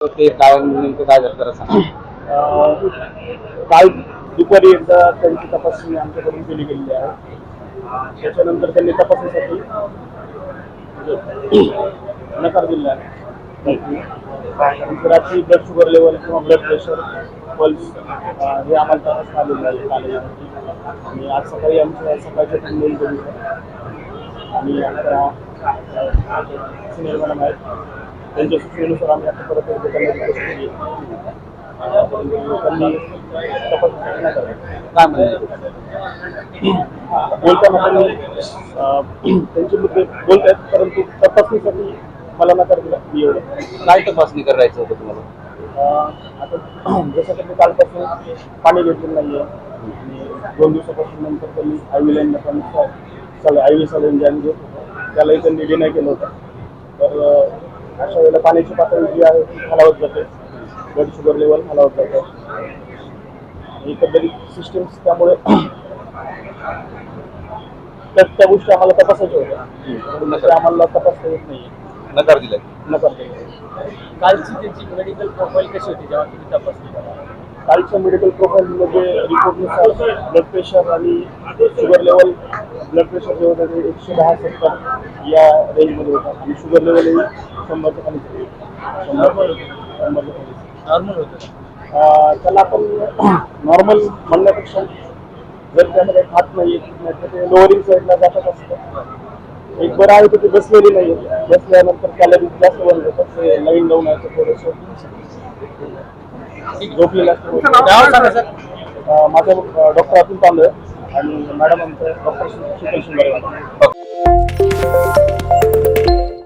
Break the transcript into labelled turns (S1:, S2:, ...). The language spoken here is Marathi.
S1: ते काय नेमकं काय झालं जरा सांगा.
S2: काल दुपारी एकदा त्यांची तपासणी आमच्याकडून केली गेलेली आहे. त्याच्यानंतर त्यांनी तपासणीसाठी नकार दिला आहे. रात्री ब्लड शुगर लेवल किंवा ब्लड प्रेशर पल्स हे आम्हाला तपासता आलेलं आहे. आणि आज सकाळी आमच्या सकाळच्या पण नोंद बघितलं आणि आता सिनियर मॅडम आहेत त्यांच्या सूचनेनुसार आम्ही आता परत एकदा त्यांना रिक्वेस्ट केली. त्यांनी तपासणीसाठी नकार
S1: काय म्हणले
S2: बोलताना त्यांनी त्यांचे मुद्दे बोलत आहेत, परंतु तपासणीसाठी मला नकार दिला. मी एवढं
S1: काय तपासणी करायचं होतं तुम्हाला?
S2: आता जसं की कालपासून पाणी घेतलेलं नाही आहे आणि 2 दिवसापासून नंतर त्यांनी IV लाईनला पण IV सलाईन ज्यांनी घेत होतं त्यालाही त्यांनी डिनाय केलं होतं. तर अशा वेळेला पाण्याची पातळी जी आहे ती खालावत जाते, ब्लड शुगर लेवल खालावत जातं. एकंदरीत सिस्टम्स त्यामुळे त्या गोष्टी आम्हाला तपासायच्या होत्या. आम्हाला तपासता येत नाही.
S1: नकार दिलाय.
S2: नकार दिला.
S3: कालची त्याची मेडिकल प्रोफाईल कशी होती जेव्हा तुम्ही तपासणी करा?
S2: कालच्या मेडिकल प्रोफाईलमध्ये रिपोर्टनुसार ब्लड प्रेशर आणि शुगर लेवल, ब्लड प्रेशर जे होतं ते 110-70 या रेंजमध्ये होतं आणि शुगर लेवलही 100च्या खाली होतं. 100च्या खाली.
S3: नॉर्मल होतं.
S2: त्याला आपण नॉर्मल म्हणण्यापेक्षा जर त्यामध्ये खात नाही तर ते लोअरिंग साईडला जातच असतं. एक बरं आहे तर ते बसलेली नाही. बसल्यानंतर कॅलरीज जास्त बनत होतात. ते लाईन लावून आहे थोडंसं झोपलेलं असतं. माझं डॉक्टर अतुल तांबे आणि मॅडम आमचं डॉक्टर शीतल शिंदे.